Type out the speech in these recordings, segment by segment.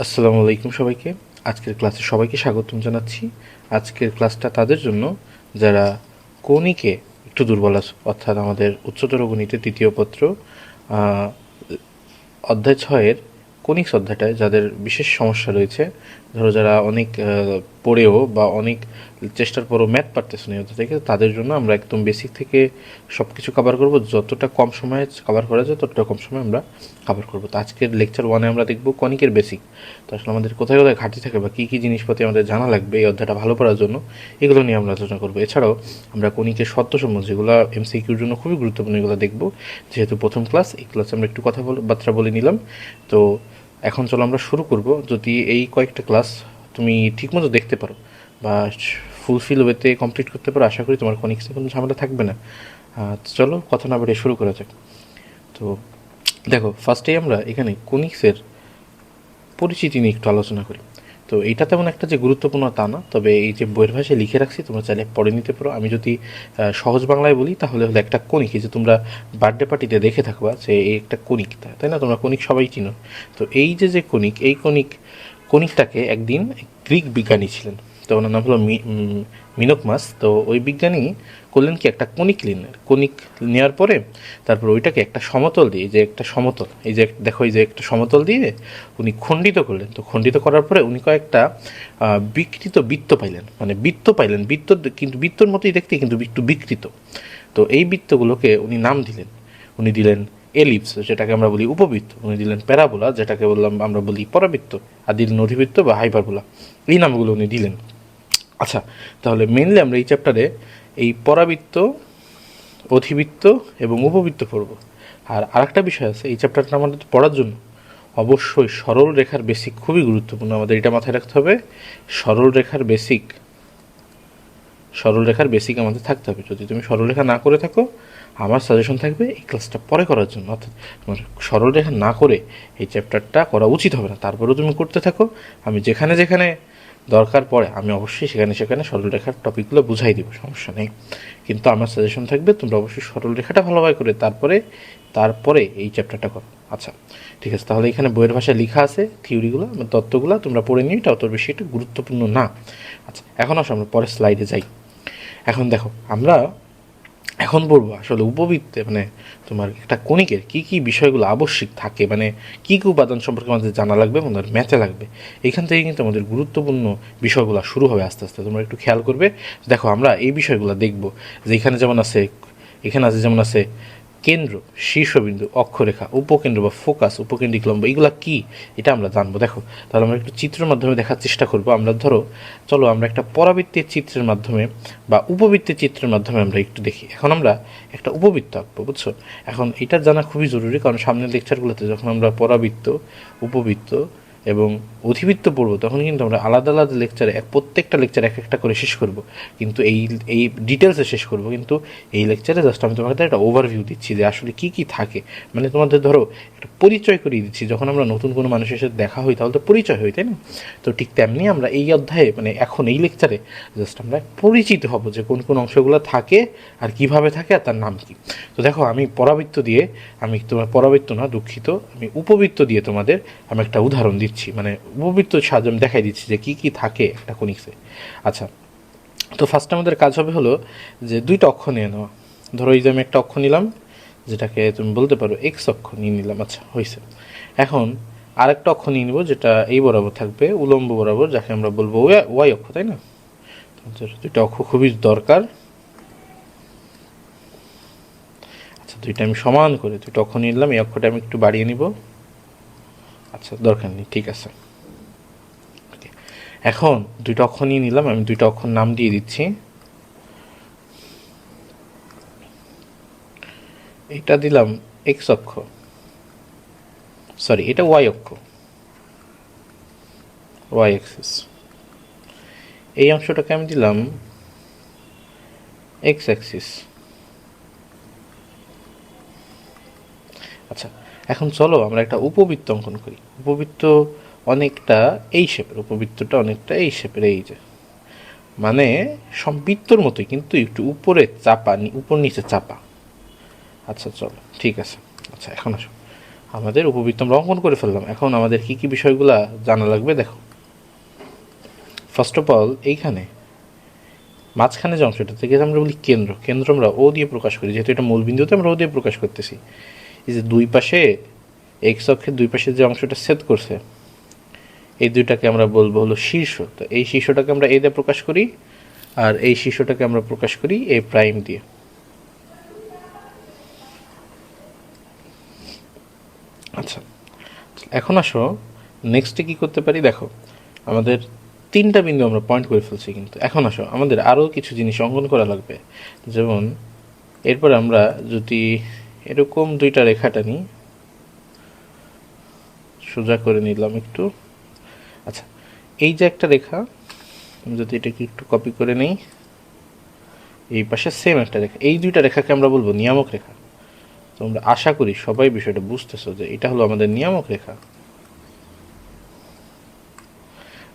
আসসালামু আলাইকুম সবাইকে। আজকের ক্লাসে সবাইকে স্বাগতম জানাচ্ছি। আজকের ক্লাসটা তাদের জন্য যারা কণিকে একটু দুর্বল আছে, অর্থাৎ আমাদের উচ্চতর গণিতের তৃতীয় পত্র অধ্যায় 6-এর কনিক্স অধ্যায়টায় যাদের বিশেষ সমস্যা রয়েছে, ধরো যারা অনেক পড়েও বা অনেক চেষ্টার পরও ম্যাথ পারতেছে না এই অধ্যায় থেকে, তাদের জন্য আমরা একদম বেসিক থেকে সব কিছু কভার করব। যতটা কম সময়ে কভার করা যায় ততটা কম সময়ে আমরা কভার করব। তো আজকের লেকচার 1-এ আমরা দেখব কনিকের বেসিক। তো আসলে আমাদের কোথায় কোথায় ঘাটতি থাকে বা কী কী জিনিসপাতি আমাদের জানা লাগবে এই অধ্যায়টা ভালো করার জন্য, এগুলো নিয়ে আমরা আলোচনা করবো। এছাড়াও আমরা কনিকের শর্তসমূহ, যেগুলো এমসিকিউর জন্য খুবই গুরুত্বপূর্ণ, এগুলো দেখব। যেহেতু প্রথম ক্লাস, এই ক্লাসে আমরা একটু বার্তা বলে নিলাম। তো এখন চলো আমরা শুরু করব। যদি এই কয়েকটা ক্লাস তুমি ঠিকমতো দেখতে পারো বা ফুলফিল ওয়েতে কমপ্লিট করতে পারো, আশা করি তোমার কনিক্সে কোনো ঝামেলা থাকবে না। চলো কথা না বাড়িয়ে শুরু করা যাক। তো দেখো, ফার্স্টেই আমরা এখানে কনিক্সের পরিচিতি নিয়ে একটু আলোচনা করি। তো এইটা তেমন একটা যে গুরুত্বপূর্ণ তা না, তবে এই যে বইয়ের ভাষায় লিখে রাখছি, তোমরা চাইলে পড়ে নিতে পারো। আমি যদি সহজ বাংলায় বলি তাহলে হলো একটা কণিক, এই যে তোমরা বার্থডে পার্টিতে দেখে থাকবা যে এই একটা কণিক, তাই না? তোমরা কণিক সবাই চিনো। তো এই যে কণিক, এই কণিকটাকে একদিন গ্রিক বিজ্ঞানী ছিলেন, তো ওনার নাম হলো মিনোকমাস। তো ওই বিজ্ঞানী করলেন কি, একটা কণিক নেওয়ার পরে তারপর ওইটাকে একটা সমতল দিয়ে, যে একটা সমতল, এই যে দেখো এই যে একটা সমতল দিয়ে উনি খণ্ডিত করলেন। তো খণ্ডিত করার পরে উনি কয়েকটা বিকৃত বৃত্ত পাইলেন, মানে বৃত্ত, কিন্তু বৃত্তর মতোই দেখতে, কিন্তু একটু বিকৃত। তো এই বৃত্তগুলোকে উনি নাম দিলেন। উনি দিলেন এলিপস, যেটাকে আমরা বলি উপবৃত্ত। উনি দিলেন প্যারাবোলা, যেটাকে আমরা বলি পরাবৃত্ত। আর দিলেন অধিবৃত্ত বা হাইপারবোলা। এই নামগুলো উনি দিলেন। আচ্ছা, তাহলে মেনলি আমরা এই চ্যাপ্টারে এই পরাবৃত্ত, অধিবৃত্ত এবং উপবৃত্ত পড়ব। আর আরেকটা বিষয় আছে, এই চ্যাপ্টারটা আমাদের পড়ার জন্য অবশ্যই সরল রেখার বেসিক খুবই গুরুত্বপূর্ণ। আমাদের এটা মাথায় রাখতে হবে, সরল রেখার বেসিক আমাদের থাকতে হবে। যদি তুমি সরল রেখা না করে থাকো, আমার সাজেশন থাকবে এই ক্লাসটা পরে করার জন্য। অর্থাৎ তোমার সরল রেখা না করে এই চ্যাপ্টারটা করা উচিত হবে না। তারপরেও তুমি করতে থাকো, আমি যেখানে যেখানে দরকার পড়ে আমি অবশ্যই সেখানে সরলরেখার টপিকগুলো বুঝাই দিব, সমস্যা নেই। কিন্তু আমার সাজেশন থাকবে তোমরা অবশ্যই সরলরেখাটা ভালোভাবে করে তারপরে এই চ্যাপ্টারটা করো। আচ্ছা, ঠিক আছে। তাহলে এখানে বইয়ের ভাষায় লেখা আছে থিওরিগুলো, তত্ত্বগুলো তোমরা পড়ে নিও, এটা অত বেশি একটা গুরুত্বপূর্ণ না। আচ্ছা, এখন আসো আমরা পরের স্লাইডে যাই। এখন দেখো, আমরা এখন পড়বো আসলে উপবৃত্তে, মানে তোমার একটা কণিকের কী কী বিষয়গুলো আবশ্যিক থাকে, মানে কী কী উপাদান সম্পর্কে আমাদের জানা লাগবে, আমাদের ম্যাথে লাগবে। এখান থেকে কিন্তু আমাদের গুরুত্বপূর্ণ বিষয়গুলো শুরু হবে আস্তে আস্তে। তোমরা একটু খেয়াল করবে। দেখো, আমরা এই বিষয়গুলো দেখবো যে এখানে যেমন আছে কেন্দ্র, শীর্ষবিন্দু, অক্ষরেখা, উপকেন্দ্র বা ফোকাস, উপকেন্দ্রিক লম্ব, এগুলো কি এটা আমরা জানবো। দেখো, তাহলে আমরা একটু চিত্রের মাধ্যমে দেখার চেষ্টা করবো। আমরা চলো আমরা একটা পরাবৃত্তের চিত্রের মাধ্যমে বা উপবৃত্তের চিত্রের মাধ্যমে আমরা একটু দেখি। এখন আমরা একটা উপবৃত্ত আঁকবো, বুঝছো? এখন এটা জানা খুবই জরুরি, কারণ সামনের লেকচারগুলোতে যখন আমরা পরাবৃত্ত, উপবৃত্ত এবং অধিবৃত্ত পড়বো, তখন কিন্তু আমরা আলাদা আলাদা লেকচারে প্রত্যেকটা লেকচার এক একটা করে শেষ করব। কিন্তু এই ডিটেলসে শেষ করব। কিন্তু এই লেকচারে জাস্ট আমি তোমাদের একটা ওভারভিউ দিচ্ছি যে আসলে কী কী থাকে, মানে তোমাদের ধরো একটা পরিচয় করিয়ে দিচ্ছি। যখন আমরা নতুন কোনো মানুষের সাথে দেখা হই তাহলে তো পরিচয় হই, তাই না? তো ঠিক তেমনি আমরা এই অধ্যায়ে, মানে এখন এই লেকচারে জাস্ট আমরা পরিচিত হব যে কোন কোন অংশগুলো থাকে আর কিভাবে থাকে আর তার নাম কি। তো দেখো, আমি উপবৃত্ত দিয়ে তোমাদের আমি একটা উদাহরণ দিচ্ছি, মানে উপবৃত্ত সাহায্যে আমি দেখাই দিচ্ছি যে কী কী থাকে একটা কনিক্সে। আচ্ছা, তো ফার্স্ট আমাদের কাজ হবে হলো যে দুইটা অক্ষ নিয়ে নেওয়া। ধরো এই যে আমি একটা অক্ষ নিলাম, যেটাকে তুমি বলতে পারো এক্স অক্ষ নিয়ে নিলাম। আচ্ছা, হয়েছে। এখন আরেকটা অক্ষ নিয়ে নিব, যেটা এই বরাবর থাকবে, উলম্ব বরাবর, যাকে আমরা বলবো ওয়াই অক্ষ, তাই না? দুইটা অক্ষ খুবই দরকার। আচ্ছা, দুইটা আমি সমান করে দুইটা অক্ষ নিয়ে নিলাম। এই অক্ষটা আমি একটু বাড়িয়ে নিব। আচ্ছা, দরকার নেই, ঠিক আছে। এখন দুইটা অক্ষর নিয়ে নিলাম, আমি দুইটা অক্ষর নাম দিয়ে দিচ্ছি। এটা দিলাম এক্স অক্ষ, সরি এটা ওয়াই অক্ষ, ওয়াই অ্যাক্সিস। এই অংশটাকে আমি দিলাম এক্স অ্যাক্সিস। আচ্ছা, এখন চলো আমরা একটা উপবৃত্ত অঙ্কন করি। উপবৃত্তটা অনেকটা এই শেপের, এই যে মানে বৃত্তর মতোই, কিন্তু একটু উপর নিচে চাপা। আচ্ছা চলো, ঠিক আছে। আচ্ছা, এখন আসো, আমাদের উপবৃত্ত আমরা অঙ্কন করে ফেললাম। এখন আমাদের কি কি বিষয়গুলা জানা লাগবে দেখো। ফার্স্ট অফ অল এইখানে মাঝখানে যে অংশটা থেকে আমরা বলি কেন্দ্র, কেন্দ্র আমরা ও দিয়ে প্রকাশ করি, যেহেতু এটা মূল বিন্দুতে আমরা ও দিয়ে প্রকাশ করতেছি। এই যে দুই পাশে এক্স অক্ষের দুই পাশে যে অংশটা ছেদ করছে, এই দুইটাকে আমরা বলবো হলো শীর্ষ। তো এই শীর্ষটাকে আমরা এ দিয়ে প্রকাশ করি, আর এই শীর্ষটাকে আমরা প্রকাশ করি এ প্রাইম দিয়ে। আচ্ছা, এখন আসো নেক্সটে কি করতে পারি দেখো। আমাদের তিনটা বিন্দু আমরা পয়েন্ট করে ফেলছি, কিন্তু এখন আসো আমাদের আরও কিছু জিনিস অঙ্কন করা লাগবে। যেমন এরপর আমরা যদি এরকম দুইটা রেখাটা নিই, সোজা করে নিলাম একটু। আচ্ছা, এই যে একটা রেখা, যদি এটাকে একটু কপি করে নেই, এই পাশে সেম একটা রেখা, এই দুইটা রেখাকে আমরা বলবো নিয়ামক রেখা। তো আমরা আশা করি সবাই বিষয়টা বুঝতেছো যে এটা হলো আমাদের নিয়ামক রেখা।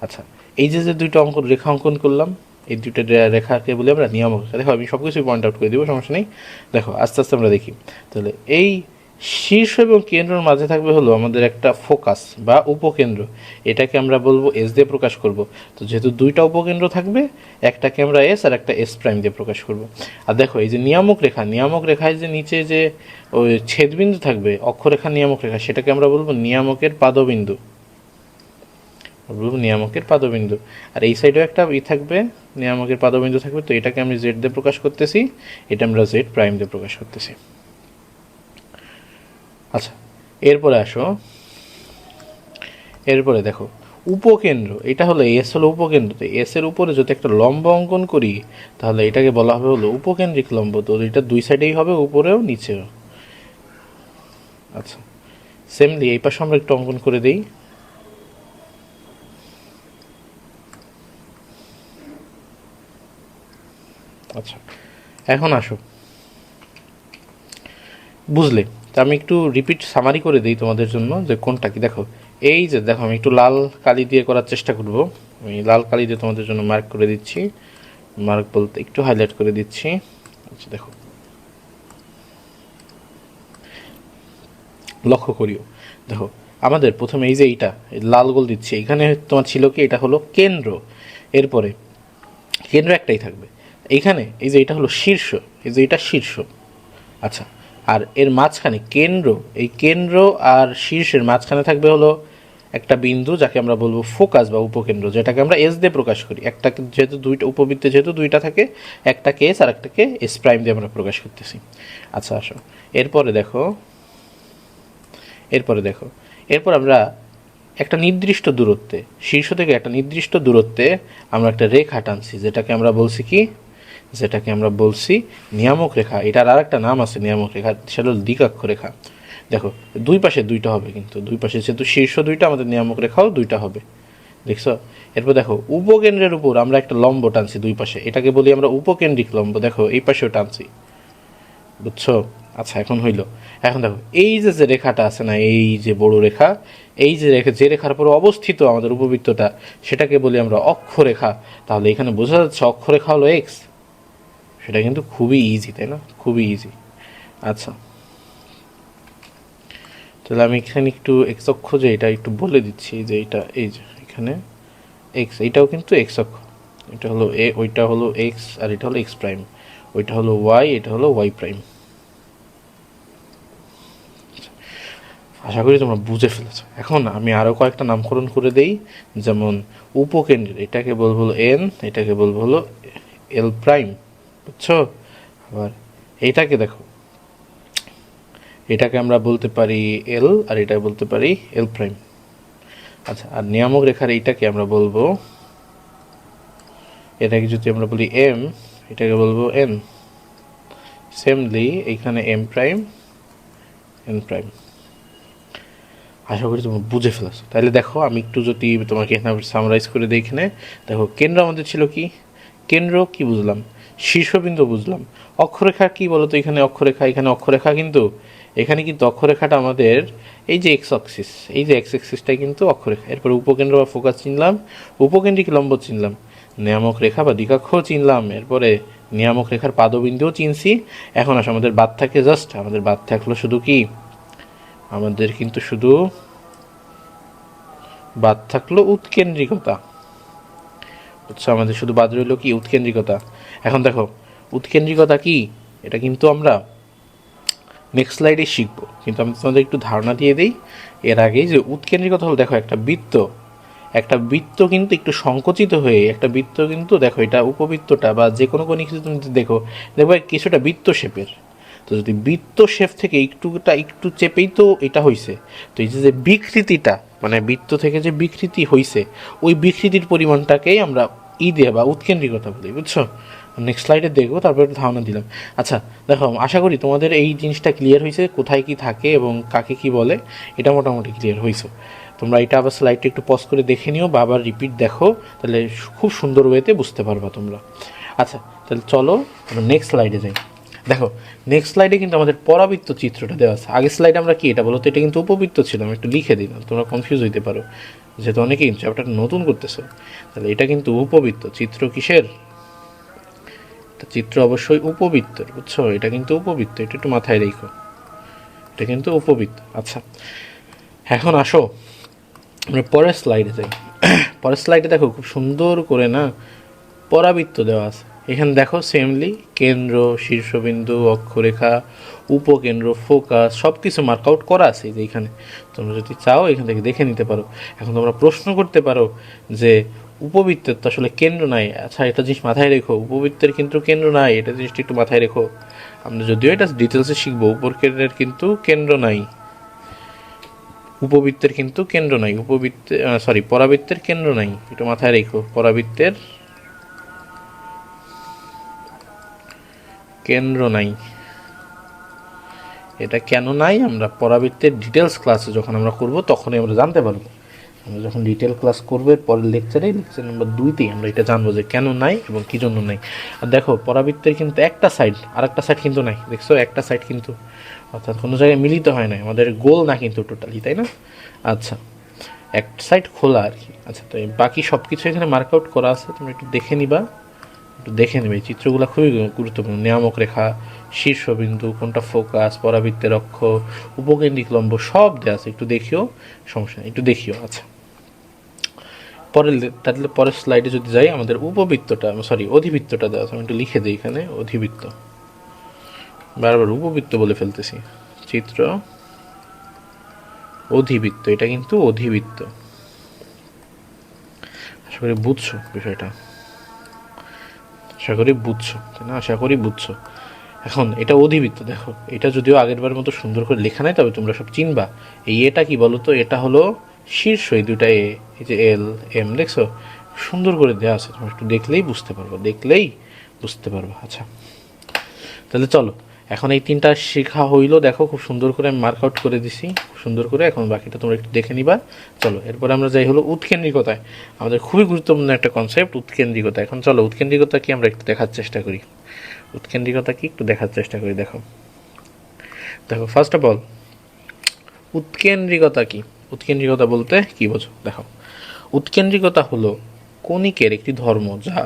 আচ্ছা, এই যে যে দুইটা রেখা অঙ্কন করলাম, এই দুইটা রেখাকে বলি আমরা নিয়ামক রেখা। দেখো আমি সব কিছুই পয়েন্ট আউট করে দেবো, সমস্যা নেই। দেখো আস্তে আস্তে আমরা দেখি। তাহলে এই শীর্ষ এবং কেন্দ্রের মাঝে থাকবে হলো আমাদের একটা ফোকাস বা উপকেন্দ্র, এটাকে আমরা বলবো এস দিয়ে প্রকাশ করব। তো যেহেতু দুইটা উপকেন্দ্র থাকবে, একটাকে আমরা এস আর একটা এস প্রাইম দিয়ে প্রকাশ করব। আর দেখো এই যে নিয়ামক রেখা, নিয়ামক রেখায় যে নিচে যে ওই ছেদবিন্দু থাকবে অক্ষরেখা নিয়ামক রেখা, সেটাকে আমরা বলবো নিয়ামকের পাদবিন্দু, বলবো নিয়ামকের পাদবিন্দু। আর এই সাইডেও একটা থাকবে, নিয়ামকের পাদবিন্দু থাকবে। তো এটাকে আমি জেড দিয়ে প্রকাশ করতেছি, এটা আমরা জেড প্রাইম দিয়ে প্রকাশ করতেছি। আচ্ছা, এরপরে আসো, এরপরে দেখো উপকেন্দ্র, এটা হলো এস, হলো উপকেন্দ্র। তো এস এর উপরে যদি একটা লম্ব অঙ্কন করি, তাহলে এটাকে বলা হবে হলো উপকেন্দ্রিক লম্ব। তো এটা দুই সাইডেই হবে, উপরেও নিচেও। আচ্ছা, সেমলি এই পাশে আমরা একটু অঙ্কন করে দিই। আচ্ছা, এখন আসো, বুঝলে? তো আমি একটু রিপিট সামারি করে দিই তোমাদের জন্য যে কোনটা কি। দেখো এই যে দেখো, আমি একটু লাল কালি দিয়ে করার চেষ্টা করব। আমি লাল কালি দিয়ে তোমাদের জন্য মার্ক করে দিচ্ছি, মার্ক বলতে একটু হাইলাইট করে দিচ্ছি। আচ্ছা দেখো, লক্ষ্য করিও। দেখো আমাদের প্রথমে এই যে এইটা লাল গোল দিচ্ছি, এখানে তোমার ছিল কি, এটা হলো কেন্দ্র। এরপরে কেন্দ্র একটাই থাকবে এইখানে, এই যে এটা হলো শীর্ষ, এই যে এটা শীর্ষ। আচ্ছা, আর এর মাঝখানে কেন্দ্র, এই কেন্দ্র আর শীর্ষের মাঝখানে থাকবে হলো একটা বিন্দু, যাকে আমরা বলবো ফোকাস বা উপকেন্দ্র, যেটাকে আমরা এস দিয়ে প্রকাশ করি। একটা যেহেতু দুইটা উপবৃত্তে যেহেতু দুইটা থাকে, একটাকে এস আর একটাকে এস প্রাইম দিয়ে আমরা প্রকাশ করতেছি। আচ্ছা আসো, এরপরে দেখো, এরপর আমরা একটা নির্দিষ্ট দূরত্বে, শীর্ষ থেকে একটা নির্দিষ্ট দূরত্বে আমরা একটা রেখা টানছি, যেটাকে আমরা বলছি কি, যেটাকে আমরা বলছি নিয়ামক রেখা। এটার আর একটা নাম আছে নিয়ামক রেখা, সেটা হল দ্বিকাক্ষ রেখা। দেখো দুই পাশে দুইটা হবে, কিন্তু দুই পাশে যেহেতু শীর্ষ দুইটা, আমাদের নিয়ামক রেখাও দুইটা হবে, দেখছো? এরপর দেখো উপকেন্দ্রের উপর আমরা একটা লম্ব টানছি দুই পাশে, এটাকে বলি আমরা উপকেন্দ্রিক লম্ব। দেখো এই পাশেও টানছি, বুঝছো? আচ্ছা এখন হইল। এখন দেখো এই যে যে রেখাটা আছে না, এই যে বড় রেখা, এই যে রেখা, যে রেখার উপর অবস্থিত আমাদের উপবৃত্তটা, সেটাকে বলি আমরা অক্ষরেখা। তাহলে এখানে বোঝা যাচ্ছে অক্ষরেখা হলো এক্স। সেটা কিন্তু খুবই ইজি, তাই না? খুবই ইজি। আচ্ছা, তাহলে আমি এখানে একটু এক্স অক্ষ যে এটা একটু বলে দিচ্ছি, যে এটা এই যে এখানে এক্স, এইটাও কিন্তু এক্স অক্ষ। এটা হলো এ, ওইটা হলো এক্স, আর এটা হলো এক্স প্রাইম। ওইটা হলো ওয়াই, এটা হলো ওয়াই প্রাইম। আশা করি তোমরা বুঝে ফেলেছো। এখন আমি আরও কয়েকটা নামকরণ করে দেই, যেমন উপকেন্দ্রের এটাকে বলবো হলো এন, এটাকে বলবো হলো এল প্রাইম, বুঝছো? আবার এইটাকে দেখো, এটাকে আমরা বলতে পারি এল, আর এটা বলতে পারি এল প্রাইম। আচ্ছা, আর নিয়ামক রেখার এইটাকে আমরা বলবো, এটাকে যদি আমরা বলি এম, এটাকে বলবো এন। সেমলি এইখানে এম প্রাইম, এন প্রাইম। আশা করি তোমরা বুঝে ফেলেছো। তাহলে দেখো আমি একটু যদি তোমাকে এখানে সামারাইজ করে দিই। এখানে দেখো কেন্দ্র আমাদের ছিল কি, কেন্দ্র কি বুঝলাম, শীর্ষবিন্দু বুঝলাম। অক্ষরেখা কি বলতো, এখানে অক্ষরেখা, এখানে অক্ষরেখা, কিন্তু এখানে কিন্তু অক্ষরেখাটা আমাদের এই যে এক্স অক্সিস, এই যে এক্স অ্যাক্সিসটাই কিন্তু অক্ষরেখা। এরপর উপকেন্দ্র বা ফোকাস চিনলাম, উপকেন্দ্রিক লম্ব চিনলাম, নিয়ামক রেখা বা দ্বিকাক্ষ চিনলাম, এরপরে নিয়ামক রেখার পাদবিন্দুও চিনছি। এখন আসে আমাদের বাদ থাকে জাস্ট, আমাদের বাদ থাকলো শুধু কি আমাদের কিন্তু শুধু বাদ থাকলো উৎকেন্দ্রিকতা। বুঝছো, আমাদের শুধু বাদ রইল কি উৎকেন্দ্রিকতা। এখন দেখো উৎকেন্দ্রিকতা কি, এটা কিন্তু আমরা নেক্সট স্লাইডে শিখবো, কিন্তু আমি তোমাদের একটু ধারণা দিয়ে দিই এর আগেই যে উৎকেন্দ্রিকতা হলো, দেখো একটা বৃত্ত কিন্তু একটু সংকুচিত হয়ে একটা বৃত্ত কিন্তু দেখো এটা উপবৃত্তটা বা যে কোনো কিছু তুমি দেখো দেখবে কিছুটা বৃত্ত শেপের। তো যদি বৃত্ত শেপ থেকে একটু চেপেই তো এটা হয়েছে, তো এই যে বিকৃতিটা মানে বৃত্ত থেকে যে বিকৃতি হয়েছে ওই বিকৃতির পরিমাণটাকেই আমরা দিয়ে বা উৎকেন্দ্রিকতা বলি। বুঝছো, নেক্সট স্লাইডে দেখবো, তারপর একটু ধারণা দিলাম। আচ্ছা দেখো, আশা করি তোমাদের এই জিনিসটা ক্লিয়ার হয়েছে, কোথায় কি থাকে এবং কাকে কি বলে এটা মোটামুটি ক্লিয়ার হয়েছে। তোমরা এটা আবার স্লাইডটা একটু পজ করে দেখে নিও বা আবার রিপিট দেখো, তাহলে খুব সুন্দর ওয়েতে বুঝতে পারবা তোমরা। আচ্ছা তাহলে চলো আমরা নেক্সট স্লাইডে যাই। দেখো নেক্সট স্লাইডে কিন্তু আমাদের পরাবৃত্ত চিত্রটা দেওয়া আছে। আগের স্লাইডে আমরা কি এটা বলো তো, এটা কিন্তু উপবৃত্ত ছিল, আমি একটু লিখে দিলাম, তোমরা কনফিউজ হইতে পারো যেহেতু অনেকেই চ্যাপ্টারটা নতুন করতেছো। তাহলে এটা কিন্তু উপবৃত্ত চিত্র, কিসের চিত্র, অবশ্যই উপবৃত্তের। বুঝছো, এটা কিন্তু উপবৃত্ত, এটা একটু মাথায় রেখো, এটা কিন্তু উপবৃত্ত। আচ্ছা এখন আসো আমরা পরের স্লাইডে যাই। পরের স্লাইডে দেখো খুব সুন্দর করে না পরাবৃত্ত দেওয়া আছে। এখানে দেখো সেমলি কেন্দ্র, শীর্ষবিন্দু, অক্ষরেখা, উপকেন্দ্র, ফোকাস সব কিছু মার্ক আউট করা আছে যে এখানে। তোমরা যদি চাও এখান থেকে দেখে নিতে পারো। এখন তোমরা প্রশ্ন করতে পারো যে উপবৃত্তের তো আসলে কেন্দ্র নাই। আচ্ছা এটা জিনিস মাথায় রেখো, উপবৃত্তের কিন্তু কেন্দ্র নাই, এটা জিনিসটা একটু মাথায় রেখো। আমরা যদিও এটা ডিটেলসে শিখবো, উপকেন্দ্রের কিন্তু কেন্দ্র নাই, উপবৃত্তের কিন্তু কেন্দ্র নাই, পরাবৃত্তের কেন্দ্র নাই, একটু মাথায় রেখো। পরাবৃত্তের কেন্দ্র নাই, এটা কেন নাই আমরা পরাবৃত্তের ডিটেলস ক্লাসে যখন আমরা করব তখনই আমরা জানতে পারবো। আমরা যখন ডিটেল ক্লাস করবো পরের লেকচার নাম্বার 2তেই আমরা এটা জানবো যে কেন নাই এবং কী জন্য নাই। আর দেখো পরাবৃত্তের কিন্তু একটা সাইড আর একটা সাইড কিন্তু নাই, দেখছো একটা সাইড কিন্তু, অর্থাৎ কোনো জায়গায় মিলিত হয় না, আমাদের গোল না কিন্তু টোটালি, তাই না? আচ্ছা এক সাইড খোলা আর কি। আচ্ছা তো বাকি সব কিছু এখানে মার্ক আউট করা আছে, তোমরা একটু দেখে নিবা, একটু দেখে নেবে। এই চিত্রগুলো খুবই গুরুত্বপূর্ণ। নিয়ামক রেখা, শীর্ষবিন্দু, কোনটা ফোকাস, পরাবৃত্তের অক্ষ, উপকেন্দ্রিক লম্ব সব দেওয়া আছে, একটু দেখিও, সমস্যা নেই, একটু দেখিও। আচ্ছা তাহলে পরের স্লাইডে যদি যাই, আমাদের অধিবৃত্তটা দেওয়া আছে, আমি একটু লিখে দিই এখানে অধিবৃত্ত, বারবার উপবৃত্ত বলে ফেলতেছি। চিত্র অধিবৃত্ত, এটা কিন্তু অধিবৃত্ত। আশা করি বুঝছো বিষয়টা, আশা করি বুঝছো, তাই না? আশা করি বুঝছো। এখন এটা অধিবৃত্ত, দেখো এটা যদিও আগেরবার মতো সুন্দর করে লেখা নাই, তবে তোমরা সব চিনবা। এই এটা কি বলো তো, এটা হলো শীর্ষ, এই দুটা এই যে এল এম দেখছো সুন্দর করে দেওয়া আছে, তোমরা একটু দেখলেই বুঝতে পারবো। আচ্ছা তাহলে চলো এখন এই তিনটা শেখা হইলো, দেখো খুব সুন্দর করে আমি মার্ক আউট করে দিছি খুব সুন্দর করে, এখন বাকিটা তোমরা একটু দেখে নিবা। চলো এরপরে আমরা যাই হলো উৎকেন্দ্রিকতায়, আমাদের খুবই গুরুত্বপূর্ণ একটা কনসেপ্ট উৎকেন্দ্রিকতা। এখন চলো উৎকেন্দ্রিকতা কি আমরা একটু দেখার চেষ্টা করি। দেখো ফার্স্ট অফ অল উৎকেন্দ্রিকতা কি, উৎকেন্দ্রিকতা বলতে কি বোঝো? দেখো উৎকেন্দ্রিকতা হলো কণিকের একটি ধর্ম যা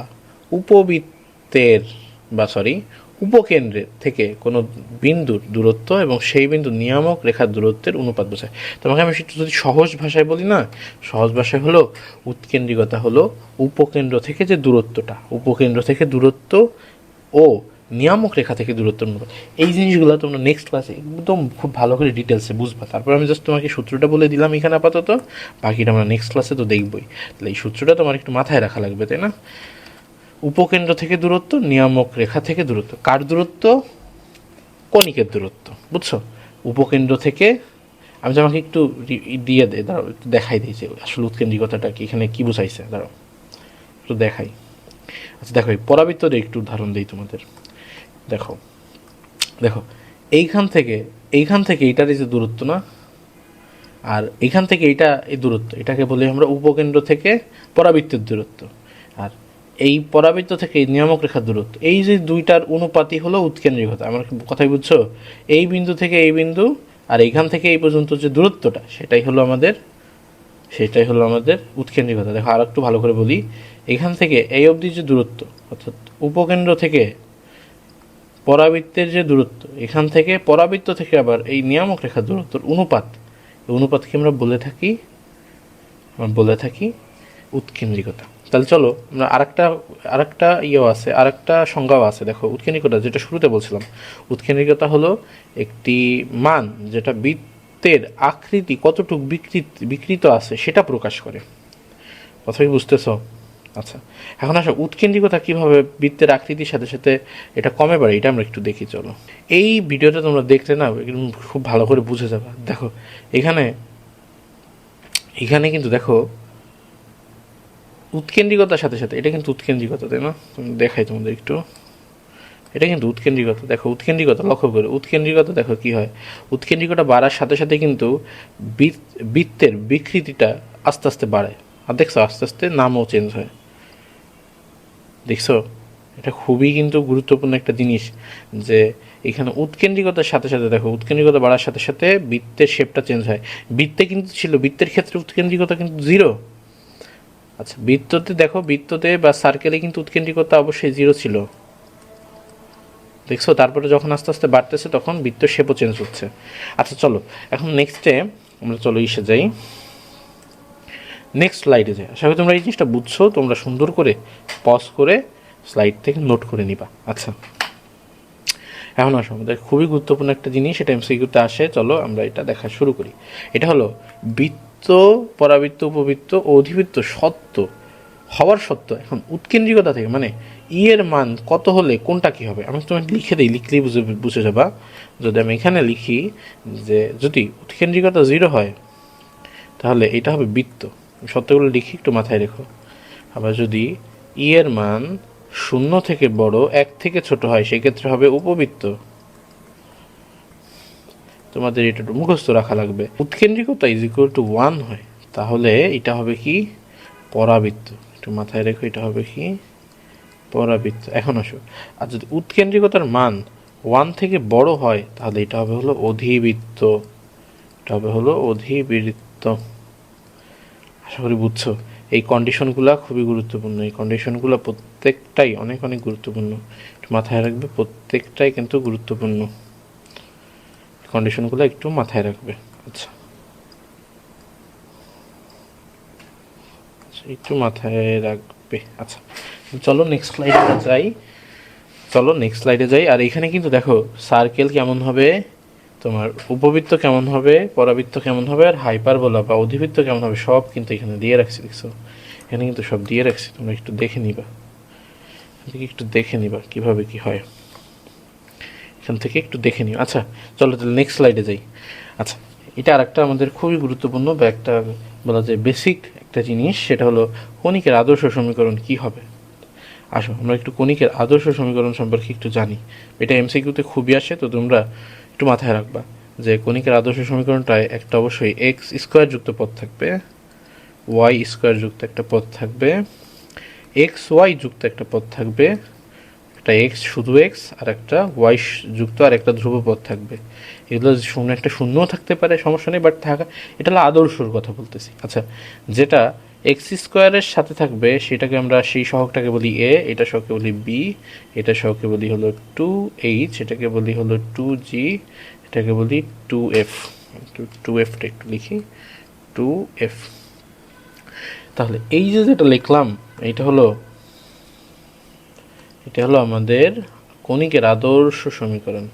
উপকেন্দ্রের থেকে কোনো বিন্দুর দূরত্ব এবং সেই বিন্দু নিয়ামক রেখার দূরত্বের অনুপাত বোঝায়। তোমাকে আমি সেটা যদি সহজ ভাষায় বলি না, সহজ ভাষায় হলো উৎকেন্দ্রিকতা হলো উপকেন্দ্র থেকে যে দূরত্বটা, উপকেন্দ্র থেকে দূরত্ব ও নিয়ামক রেখা থেকে দূরত্ব অনুপাত। এই জিনিসগুলো তোমরা নেক্সট ক্লাসে একদম খুব ভালো করে ডিটেলসে বুঝবা। তারপর আমি জাস্ট তোমাকে সূত্রটা বলে দিলাম এখানে আপাতত, বাকিটা আমরা নেক্সট ক্লাসে তো দেখবই। তাহলে এই সূত্রটা তোমার একটু মাথায় রাখা লাগবে, তাই না? উপকেন্দ্র থেকে দূরত্ব, নিয়ামক রেখা থেকে দূরত্ব, কার দূরত্ব? কণিকের দূরত্ব। বুঝছো? উপকেন্দ্র থেকে আমি তোমাকে একটু দিয়ে দেয়, দাঁড়াও একটু দেখাই দিই যে আসলে উৎকেন্দ্রিকতাটা কি, এখানে কি বুঝাইছে, দাঁড়াও একটু দেখাই। আচ্ছা দেখো এই পরাবৃত্তের একটু উদাহরণ দিই তোমাদের। দেখো এইখান থেকে এইটার এই যে দূরত্ব না, আর এইখান থেকে এই দূরত্ব, এটাকে বলি আমরা উপকেন্দ্র থেকে পরাবৃত্তের দূরত্ব, আর এই পরাবৃত্ত থেকে এই নিয়ামক রেখার দূরত্ব, এই যে দুইটার অনুপাতই হলো উৎকেন্দ্রিকতা। আমার কথাই বুঝছো? এই বিন্দু থেকে এই বিন্দু আর এইখান থেকে এই পর্যন্ত যে দূরত্বটা, সেটাই হলো আমাদের উৎকেন্দ্রিকতা। দেখো আর একটু ভালো করে বলি, এখান থেকে এই অবধি যে দূরত্ব, অর্থাৎ উপকেন্দ্র থেকে পরাবৃত্তের যে দূরত্ব, এখান থেকে পরাবৃত্ত থেকে আবার এই নিয়ামক রেখার দূরত্বর অনুপাত, এই অনুপাতকে আমরা বলে থাকি উৎকেন্দ্রিকতা। তাহলে চলো আমরা আরেকটা ইয়েও আছে, আরেকটা সংজ্ঞাও আছে। দেখো উৎকেন্দ্রিকতা যেটা শুরুতে বলছিলাম, উৎকেন্দ্রিকতা হলো একটি মান যেটা বৃত্তের আকৃতি কতটুকু বিকৃত আছে সেটা প্রকাশ করে। কথা কি বুঝতেছ? আচ্ছা, এখন আসো উৎকেন্দ্রিকতা কীভাবে বৃত্তের আকৃতির সাথে সাথে এটা কমে বাড়ে, এটা আমরা একটু দেখি। চলো, এই ভিডিওটা তোমরা দেখলে না খুব ভালো করে বুঝে যাবে। দেখো এখানে কিন্তু দেখো উৎকেন্দ্রিকতার সাথে সাথে এটা কিন্তু উৎকেন্দ্রিকতা, তাই না? দেখাই তোমাদের একটু, এটা কিন্তু উৎকেন্দ্রিকতা। দেখো উৎকেন্দ্রিকতা লক্ষ্য করে, উৎকেন্দ্রিকতা দেখো কি হয়, উৎকেন্দ্রিকতা বাড়ার সাথে সাথে কিন্তু বৃত্তের বিকৃতিটা আস্তে আস্তে বাড়ে। আর দেখছো আস্তে আস্তে নামও চেঞ্জ হয়, দেখছো? এটা খুবই কিন্তু গুরুত্বপূর্ণ একটা জিনিস যে এখানে উৎকেন্দ্রিকতার সাথে সাথে দেখো উৎকেন্দ্রিকতা বাড়ার সাথে সাথে বৃত্তের শেপটা চেঞ্জ হয়। বৃত্তে কিন্তু ছিল, বৃত্তের ক্ষেত্রে উৎকেন্দ্রিকতা কিন্তু 0। আচ্ছা, বৃত্ততে বা সার্কেলে কিন্তু উৎকেন্দ্রিকতা অবশ্যই 0 ছিল, দেখছো? তারপরে যখন আস্তে আস্তে বাড়তেছে তখন বৃত্তের শেপও চেঞ্জ হচ্ছে। আচ্ছা চলো এখন নেক্সটে আমরা যাই, নেক্সট স্লাইডে যাই। আশা করি তোমরা এই জিনিসটা বুঝছো, তোমরা সুন্দর করে পজ করে স্লাইড থেকে নোট করে নিবা। আচ্ছা, এখন আসো আমাদের খুবই গুরুত্বপূর্ণ একটা জিনিস, এটা এমসিকিউতে আসে। চলো আমরা এটা দেখা শুরু করি। এটা হলো বৃত্ত, পরাবৃত্ত, উপবৃত্ত ও অধিবৃত্ত সত্য হওয়ার সত্য এখন উৎকেন্দ্রিকতা থেকে মানে এর মান কত হলে কোনটা কী হবে। আমি তোমাকে লিখে দিই, লিখলেই বুঝে যাবা। যদি আমি এখানে লিখি যে যদি উৎকেন্দ্রিকতা 0 হয় তাহলে এটা হবে বৃত্ত। সত্যগুলো লিখি, একটু মাথায় রেখো। আবার যদি এর মান 0 থেকে বড়, 1 থেকে ছোট হয় সেক্ষেত্রে হবে উপবৃত্ত। তোমাদের এটা একটু মুখস্থ রাখা লাগবে। উৎকেন্দ্রিকতা = 1 হয় তাহলে এটা হবে কি? পরাবৃত্ত। একটু মাথায় রেখো, এটা হবে কি? পরাবৃত্ত। এখন আসো, আর যদি উৎকেন্দ্রিকতার মান 1 থেকে বড় হয় তাহলে এটা হবে হলো অধিবৃত্ত। এটা হবে হলো অধিবৃত্ত। আশা করি বুঝছো। এই কন্ডিশনগুলো খুবই গুরুত্বপূর্ণ, এই কন্ডিশনগুলো প্রত্যেকটাই অনেক অনেক গুরুত্বপূর্ণ, একটু মাথায় রাখবে। প্রত্যেকটাই কিন্তু গুরুত্বপূর্ণ, কন্ডিশনগুলো একটু মাথায় রাখবে। আচ্ছা, একটু মাথায় রাখবে। আচ্ছা চলো নেক্সট স্লাইডে যাই। আর এখানে কিন্তু দেখো সার্কেল কেমন হবে, তোমার উপবৃত্ত কেমন হবে, পরাবৃত্ত কেমন হবে, আর হাইপারবোলা বা অধিবৃত্ত কেমন হবে সব কিন্তু এখানে দিয়ে রাখছি। দেখছো এখানে কিন্তু সব দিয়ে রাখছি, তোমরা একটু দেখে নিবা কিভাবে কি হয়, এখান থেকে একটু দেখে নিও। আচ্ছা চলো তাহলে নেক্সট স্লাইডে যাই। আচ্ছা, এটা আরেকটা আমাদের খুবই গুরুত্বপূর্ণ বা একটা বলা যায় বেসিক একটা জিনিস, সেটা হলো কণিকের আদর্শ সমীকরণ কি হবে। আসো আমরা একটু কণিকের আদর্শ সমীকরণ সম্পর্কে একটু জানি। এটা এমসিকিউতে খুবই আসে, তো তোমরা একটু মাথায় রাখবা যে কণিকের আদর্শ সমীকরণটায় একটা অবশ্যই x² যুক্ত পদ থাকবে, y² যুক্ত একটা পদ থাকবে, xy যুক্ত একটা পদ থাকবে, একটা শুধু x আর একটা y যুক্ত আর একটা ধ্রুবপদ থাকবে। এগুলো শূন্য একটা শূন্যও থাকতে পারে, সমস্যা নেই, বাট থাকা এটা হলো আদর্শর কথা বলতেছি। আচ্ছা, যেটা x² সাথে থাকবে সেটাকে আমরা সেই সহগটাকে বলি a, এটা সহগকে বলি b, এটা সহগকে বলি হলো 2h, এটাকে বলি হলো 2g, এটাকে বলি 2f। 2fটা একটু লিখি, 2f। তাহলে এই যে যেটা লিখলাম এটা হলো আমাদের কণিকের আদর্শ সমীকরণ।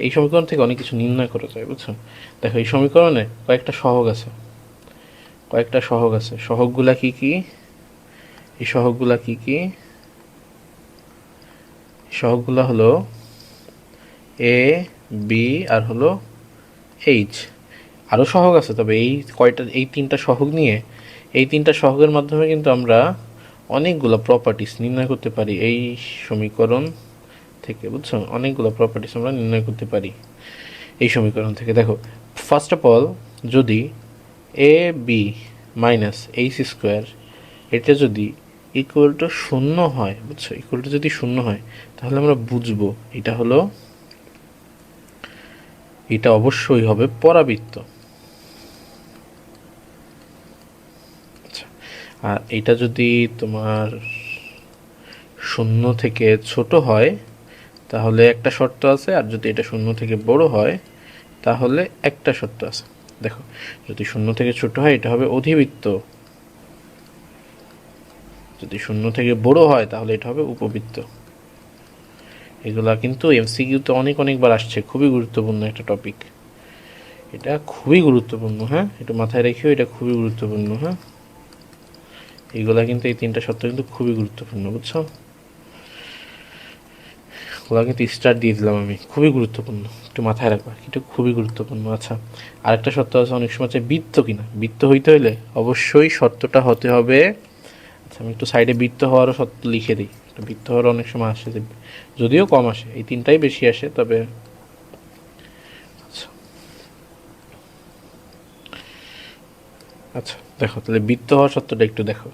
এই সমীকরণ থেকে অনেক কিছু নির্ণয় করা যায়, বুঝছো? দেখো এই সমীকরণে কয়েকটা সহগ আছে, সহগগুলা কি কি? এই সহগগুলা হলো a, b আর হলো h। আরও সহগ আছে, তবে এই তিনটা সহগের মাধ্যমে কিন্তু আমরা অনেকগুলো প্রপার্টিস নির্ণয় করতে পারি এই সমীকরণ থেকে, বুঝছো? অনেকগুলো প্রপার্টিস আমরা নির্ণয় করতে পারি এই সমীকরণ থেকে। দেখো ফার্স্ট অফ অল, যদি ab - h² এটা যদি ইকুয়াল টু 0 হয়, বুঝছো? ইকুয়াল টু যদি 0 হয় তাহলে আমরা বুঝবো এটা অবশ্যই হবে পরাবৃত্ত। আচ্ছা, আর এটা যদি তোমার 0 থেকে ছোট হয় তাহলে একটা শর্ত আছে, আর যদি এটা শূন্য থেকে বড় হয় তাহলে একটা শর্ত আছে। দেখো, যদি শূন্য থেকে ছোট হয় এটা হবে অধিবৃত্ত, যদি শূন্য থেকে বড় হয় তাহলে এটা হবে উপবৃত্ত। এগুলা কিন্তু এমসিকিউতে অনেক অনেকবার আসছে, খুবই গুরুত্বপূর্ণ একটা টপিক, এটা খুবই গুরুত্বপূর্ণ। হ্যাঁ, একটু মাথায় রেখেও, এটা খুবই গুরুত্বপূর্ণ। হ্যাঁ, এইগুলা কিন্তু, এই তিনটা শর্ত কিন্তু খুবই গুরুত্বপূর্ণ, বুঝছো? ওগুলা কিন্তু স্টার দিয়ে দিলাম আমি, খুবই গুরুত্বপূর্ণ, একটু মাথায় রাখবা, এটা খুবই গুরুত্বপূর্ণ। আচ্ছা, আরেকটা শর্ত আছে, অনেক সময় চাই বৃত্ত কিনা। বৃত্ত হইতে হইলে অবশ্যই শর্তটা হতে হবে, আচ্ছা আমি একটু সাইডে বৃত্ত হওয়ারও শর্ত লিখে দিই। বৃত্ত হওয়ার অনেক সময় আসে, যদিও কম আসে, এই তিনটাই বেশি আসে, তবে আচ্ছা আচ্ছা দেখো, তাহলে বৃত্ত হওয়ার শর্তটা একটু দেখো।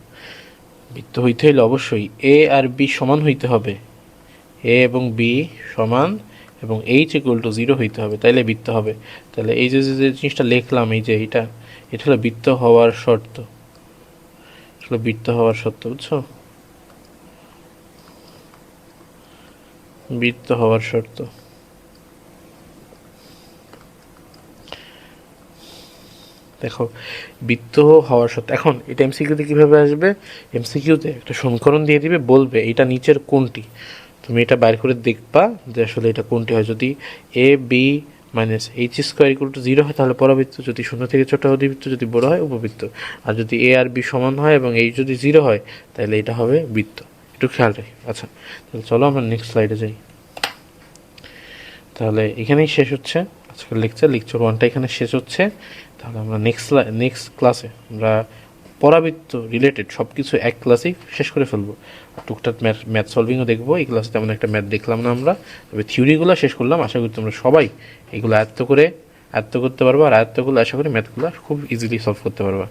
বৃত্ত হইতে হইলে অবশ্যই এ আর বি সমান হইতে হবে, এ এবং বি সমান, এবং এইচ ইকুয়াল টু 0 হইতে হবে, তাইলে বৃত্ত হবে। তাহলে এই যে যে জিনিসটা লিখলাম, এই যে এটা হলো বৃত্ত হওয়ার শর্ত, আসলে বৃত্ত হওয়ার শর্ত, বুঝছো? বৃত্ত হওয়ার শর্ত। দেখো, বৃত্ত হওয়ার শর্ত। এখন এটা এমসিকিউতে কীভাবে আসবে? এমসিকিউতে একটা সমীকরণ দিয়ে দিবে, বলবে এটা নিচের কোনটি, তুমি এটা বাইর করে দেখবা যে আসলে এটা কোনটি হয়। যদি A B minus H square equal to 0 হয় তাহলে পরাবৃত্ত, যদি শূন্য থেকে ছোট অধিবৃত্ত, যদি বড় হয় উপবৃত্ত। আর যদি এ আর বি সমান হয় এবং এইচ যদি 0 হয় তাহলে এটা হবে বৃত্ত। একটু খেয়াল রাখি। আচ্ছা, তাহলে চলো আমরা নেক্সট স্লাইডে যাই। তাহলে এখানেই শেষ হচ্ছে আজকের লেকচার 1টা এখানে শেষ হচ্ছে। তাহলে আমরা নেক্সট ক্লাসে আমরা পরাবৃত্ত রিলেটেড সব কিছু এক ক্লাসেই শেষ করে ফেলবো। টুকটাক ম্যাথ সলভিংও দেখবো। এই ক্লাসে তেমন একটা ম্যাথ দেখলাম না আমরা, তবে থিওরিগুলো শেষ করলাম। আশা করি তোমরা সবাই এগুলো আয়ত্ত করতে পারবো, আর আয়ত্ত করলে আশা করি ম্যাথগুলো খুব ইজিলি সলভ করতে পারবা।